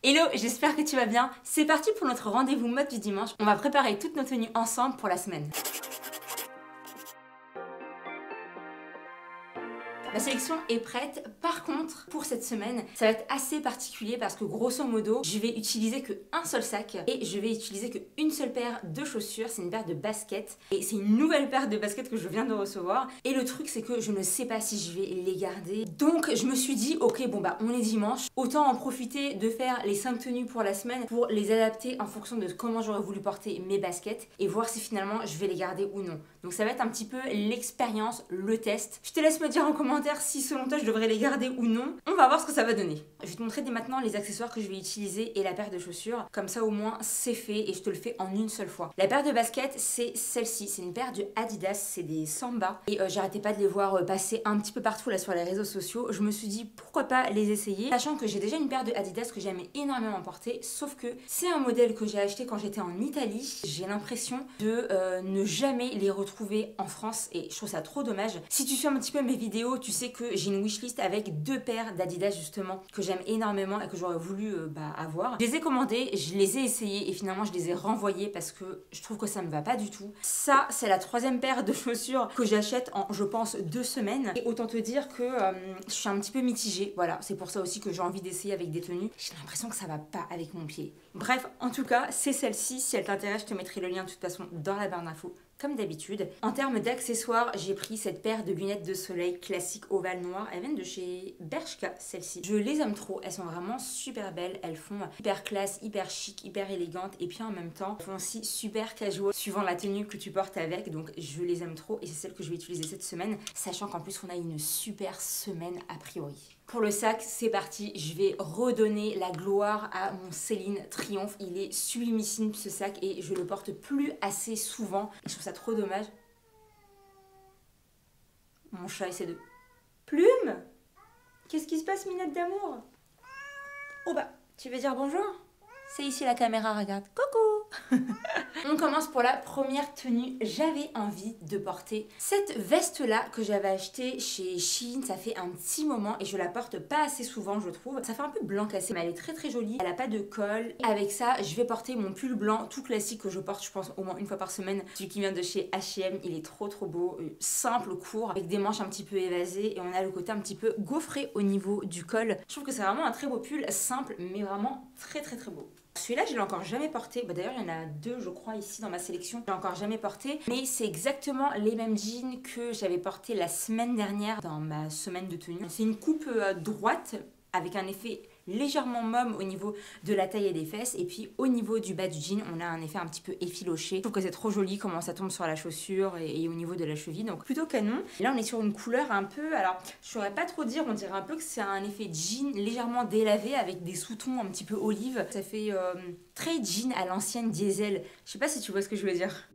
Hello, j'espère que tu vas bien. C'est parti pour notre rendez-vous mode du dimanche. On va préparer toutes nos tenues ensemble pour la semaine. Ma sélection est prête. Par contre, pour cette semaine, ça va être assez particulier parce que grosso modo, je vais utiliser qu'un seul sac et je vais utiliser qu'une seule paire de chaussures. C'est une paire de baskets et c'est une nouvelle paire de baskets que je viens de recevoir. Et le truc, c'est que je ne sais pas si je vais les garder. Donc, je me suis dit, ok, bon bah, on est dimanche. Autant en profiter de faire les 5 tenues pour la semaine pour les adapter en fonction de comment j'aurais voulu porter mes baskets et voir si finalement je vais les garder ou non. Donc, ça va être un petit peu l'expérience, le test. Je te laisse me dire en commentaire si selon toi je devrais les garder ou non. On va voir ce que ça va donner. Je vais te montrer dès maintenant les accessoires que je vais utiliser et la paire de chaussures. Comme ça au moins c'est fait et je te le fais en une seule fois. La paire de baskets c'est celle-ci. C'est une paire de Adidas, c'est des Samba. Et j'arrêtais pas de les voir passer un petit peu partout là sur les réseaux sociaux. Je me suis dit pourquoi pas les essayer. Sachant que j'ai déjà une paire de Adidas que j'aimais énormément porter. Sauf que c'est un modèle que j'ai acheté quand j'étais en Italie. J'ai l'impression de ne jamais les retrouver en France et je trouve ça trop dommage. Si tu suis un petit peu mes vidéos, tu sais que j'ai une wishlist avec 2 paires d'Adidas justement que j'aime énormément et que j'aurais voulu avoir. Je les ai commandées, je les ai essayées et finalement je les ai renvoyées parce que je trouve que ça me va pas du tout. Ça, c'est la 3e paire de chaussures que j'achète en, je pense, 2 semaines. Et autant te dire que je suis un petit peu mitigée. Voilà, c'est pour ça aussi que j'ai envie d'essayer avec des tenues. J'ai l'impression que ça va pas avec mon pied. Bref, en tout cas, c'est celle-ci. Si elle t'intéresse, je te mettrai le lien de toute façon dans la barre d'infos. Comme d'habitude. En termes d'accessoires, j'ai pris cette paire de lunettes de soleil classique ovale noire. Elles viennent de chez Bershka, celles-ci. Je les aime trop, elles sont vraiment super belles. Elles font hyper classe, hyper chic, hyper élégantes. Et puis en même temps, elles font aussi super casual suivant la tenue que tu portes avec. Donc je les aime trop et c'est celle que je vais utiliser cette semaine. Sachant qu'en plus on a une super semaine a priori. Pour le sac, c'est parti, je vais redonner la gloire à mon Céline Triomphe. Il est sublimissime ce sac et je le porte plus assez souvent. Je trouve ça trop dommage. Mon chat essaie de... Plume! Qu'est-ce qui se passe, minette d'amour? Oh bah, tu veux dire bonjour? C'est ici la caméra, regarde. Coucou! On commence pour la première tenue. J'avais envie de porter cette veste-là que j'avais achetée chez Shein. Ça fait un petit moment et je la porte pas assez souvent, je trouve. Ça fait un peu blanc cassé, mais elle est très très jolie. Elle a pas de col. Avec ça, je vais porter mon pull blanc tout classique que je porte, je pense, au moins une fois par semaine. Celui qui vient de chez H&M. Il est trop trop beau. Simple, court, avec des manches un petit peu évasées. Et on a le côté un petit peu gaufré au niveau du col. Je trouve que c'est vraiment un très beau pull, simple, mais vraiment très très très beau. Celui-là, je l'ai encore jamais porté. Bah, d'ailleurs, il y en a 2, je crois, ici dans ma sélection. Je l'ai encore jamais porté. Mais c'est exactement les mêmes jeans que j'avais porté la semaine dernière dans ma semaine de tenue. C'est une coupe droite avec un effet légèrement môme au niveau de la taille et des fesses. Et puis au niveau du bas du jean, on a un effet un petit peu effiloché. Je trouve que c'est trop joli comment ça tombe sur la chaussure et au niveau de la cheville. Donc plutôt canon. Et là, on est sur une couleur un peu... Alors, je saurais pas trop dire. On dirait un peu que c'est un effet jean légèrement délavé avec des sous-tons un petit peu olive. Ça fait très jean à l'ancienne diesel. Je sais pas si tu vois ce que je veux dire.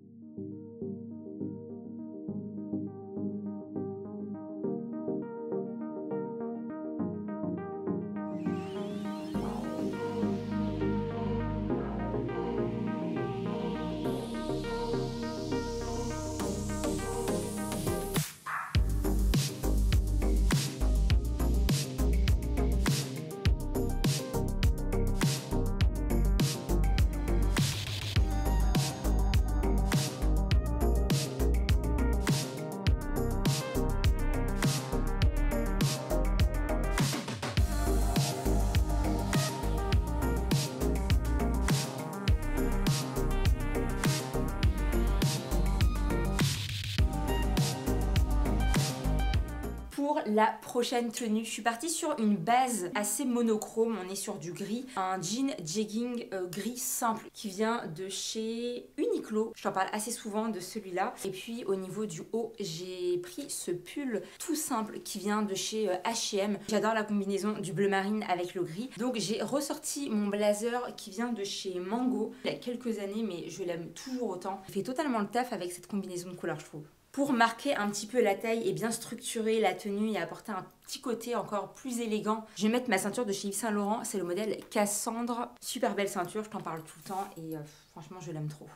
Pour la prochaine tenue, je suis partie sur une base assez monochrome, on est sur du gris, un jean jegging gris simple qui vient de chez Uniqlo. Je t'en parle assez souvent de celui-là. Et puis au niveau du haut, j'ai pris ce pull tout simple qui vient de chez H&M. J'adore la combinaison du bleu marine avec le gris. Donc j'ai ressorti mon blazer qui vient de chez Mango il y a quelques années, mais je l'aime toujours autant. Il fait totalement le taf avec cette combinaison de couleurs, je trouve. Pour marquer un petit peu la taille et bien structurer la tenue et apporter un petit côté encore plus élégant, je vais mettre ma ceinture de chez Yves Saint Laurent. C'est le modèle Cassandre. Super belle ceinture, je t'en parle tout le temps et franchement je l'aime trop.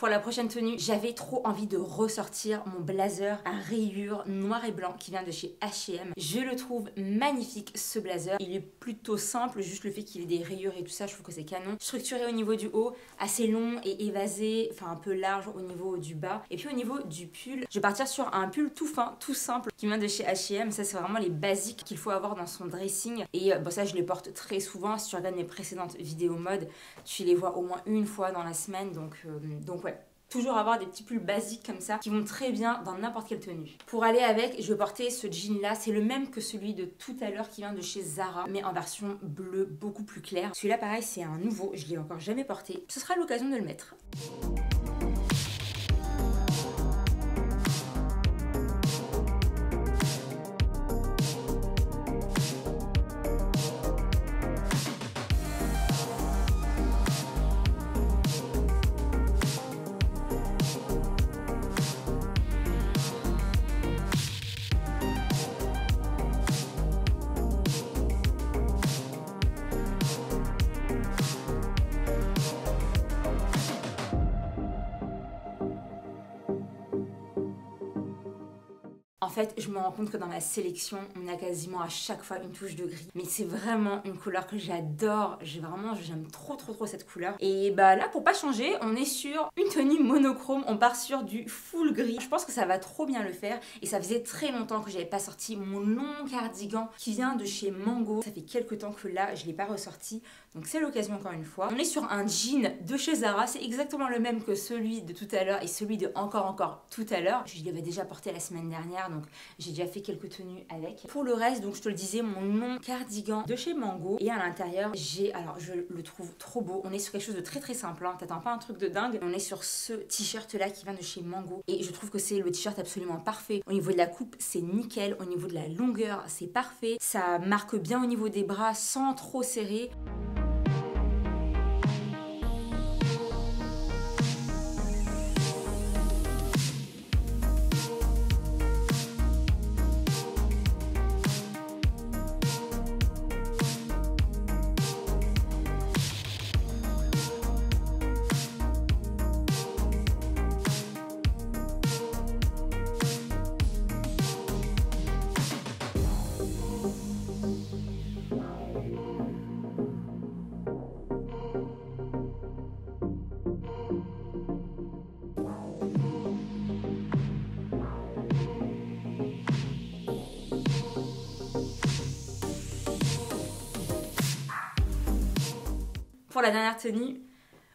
Pour la prochaine tenue, j'avais trop envie de ressortir mon blazer à rayures noir et blanc qui vient de chez H&M. Je le trouve magnifique ce blazer. Il est plutôt simple, juste le fait qu'il ait des rayures et tout ça, je trouve que c'est canon. Structuré au niveau du haut, assez long et évasé, enfin un peu large au niveau du bas. Et puis au niveau du pull, je vais partir sur un pull tout fin, tout simple qui vient de chez H&M. Ça c'est vraiment les basiques qu'il faut avoir dans son dressing. Et bon, ça je les porte très souvent. Si tu regardes mes précédentes vidéos mode, tu les vois au moins une fois dans la semaine. Donc ouais. Toujours avoir des petits pulls basiques comme ça qui vont très bien dans n'importe quelle tenue. Pour aller avec, je vais porter ce jean là, c'est le même que celui de tout à l'heure qui vient de chez Zara, mais en version bleue beaucoup plus claire. Celui-là pareil, c'est un nouveau, je l'ai encore jamais porté. Ce sera l'occasion de le mettre. En fait, je me rends compte que dans ma sélection, on a quasiment à chaque fois une touche de gris. Mais c'est vraiment une couleur que j'adore. J'aime trop cette couleur. Et bah là, pour pas changer, on est sur une tenue monochrome. On part sur du full gris. Je pense que ça va trop bien le faire. Et ça faisait très longtemps que j'avais pas sorti mon long cardigan qui vient de chez Mango. Ça fait quelques temps que là, je l'ai pas ressorti. Donc c'est l'occasion encore une fois. On est sur un jean de chez Zara. C'est exactement le même que celui de tout à l'heure et celui de encore tout à l'heure. Je l'avais déjà porté la semaine dernière. Donc j'ai déjà fait quelques tenues avec. Pour le reste, donc je te le disais, mon long cardigan de chez Mango. Et à l'intérieur, alors je le trouve trop beau. On est sur quelque chose de très simple, hein. T'attends pas un truc de dingue. On est sur ce t-shirt là qui vient de chez Mango. Et je trouve que c'est le t-shirt absolument parfait. Au niveau de la coupe, c'est nickel. Au niveau de la longueur, c'est parfait. Ça marque bien au niveau des bras sans trop serrer. Pour la dernière tenue,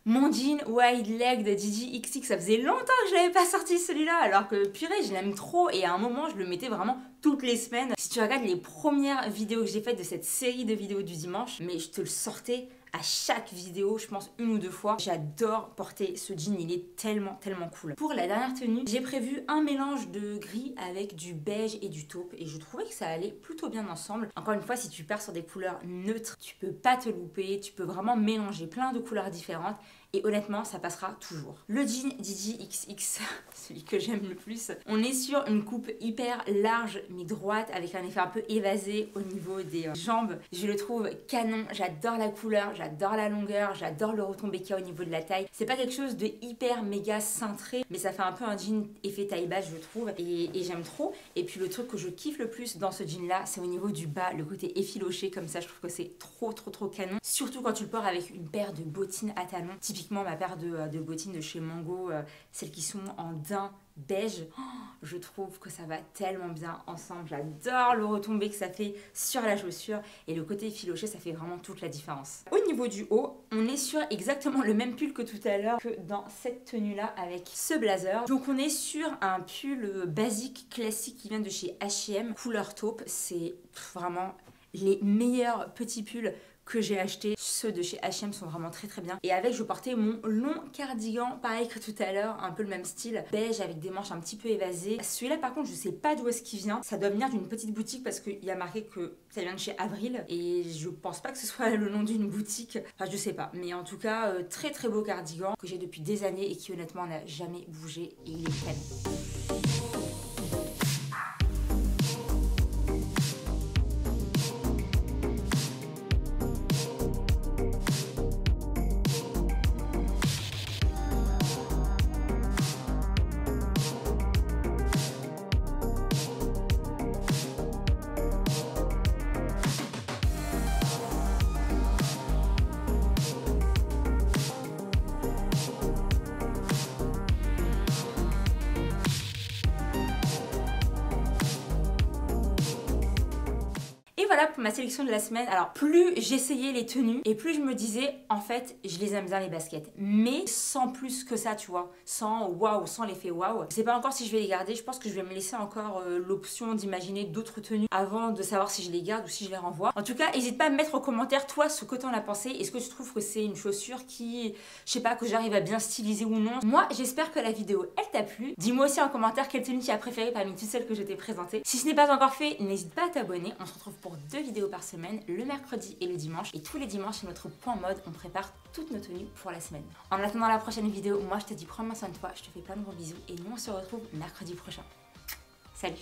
mon jean wide leg de Gigi XX, ça faisait longtemps que je l'avais pas sorti celui-là, alors que purée, je l'aime trop et à un moment, je le mettais vraiment toutes les semaines. Si tu regardes les premières vidéos que j'ai faites de cette série de vidéos du dimanche, mais je te le sortais à chaque vidéo, je pense 1 ou 2 fois. J'adore porter ce jean, il est tellement cool. Pour la dernière tenue, j'ai prévu un mélange de gris avec du beige et du taupe et je trouvais que ça allait plutôt bien ensemble. Encore une fois, si tu pars sur des couleurs neutres, tu peux pas te louper, tu peux vraiment mélanger plein de couleurs différentes. Et honnêtement, ça passera toujours. Le jean Gigi XX, celui que j'aime le plus, on est sur une coupe hyper large mais droite avec un effet un peu évasé au niveau des jambes. Je le trouve canon, j'adore la couleur, j'adore la longueur, j'adore le retombé qu'il y a au niveau de la taille. C'est pas quelque chose de hyper méga cintré, mais ça fait un peu un jean effet taille basse je trouve et j'aime trop. Et puis le truc que je kiffe le plus dans ce jean là, c'est au niveau du bas, le côté effiloché comme ça, je trouve que c'est trop canon. Surtout quand tu le portes avec une paire de bottines à talons. Typiquement ma paire de bottines de chez Mango, celles qui sont en daim beige, je trouve que ça va tellement bien ensemble. J'adore le retombé que ça fait sur la chaussure et le côté effiloché, ça fait vraiment toute la différence. Au niveau du haut, on est sur exactement le même pull que tout à l'heure que dans cette tenue là avec ce blazer. Donc on est sur un pull basique classique qui vient de chez H&M, couleur taupe. C'est vraiment les meilleurs petits pulls que j'ai acheté. Ceux de chez H&M sont vraiment très bien. Et avec, je portais mon long cardigan, pareil que tout à l'heure, un peu le même style, beige avec des manches un petit peu évasées. Celui-là par contre, je sais pas d'où est-ce qu'il vient. Ça doit venir d'une petite boutique parce qu'il y a marqué que ça vient de chez Avril. Et je pense pas que ce soit le nom d'une boutique. Enfin, je sais pas. Mais en tout cas, très beau cardigan que j'ai depuis des années et qui honnêtement n'a jamais bougé. Et il est canon. voilà pour ma sélection de la semaine. Alors plus j'essayais les tenues et plus je me disais en fait je les aime bien les baskets, mais sans plus que ça, tu vois, sans waouh, sans l'effet waouh. Je sais pas encore si je vais les garder. Je pense que je vais me laisser encore l'option d'imaginer d'autres tenues avant de savoir si je les garde ou si je les renvoie. En tout cas, n'hésite pas à me mettre en commentaire toi ce que t'en as pensé. Est-ce que tu trouves que c'est une chaussure qui, je sais pas, que j'arrive à bien styliser ou non? Moi j'espère que la vidéo elle t'a plu. Dis-moi aussi en commentaire quelle tenue tu as préférée parmi toutes celles que je t'ai présentées. Si ce n'est pas encore fait, n'hésite pas à t'abonner. On se retrouve pour 2 vidéos par semaine, le mercredi et le dimanche. Et tous les dimanches, c'est notre point mode. On prépare toutes nos tenues pour la semaine. En attendant la prochaine vidéo, moi je te dis prends soin de toi, je te fais plein de gros bisous et nous on se retrouve mercredi prochain. Salut!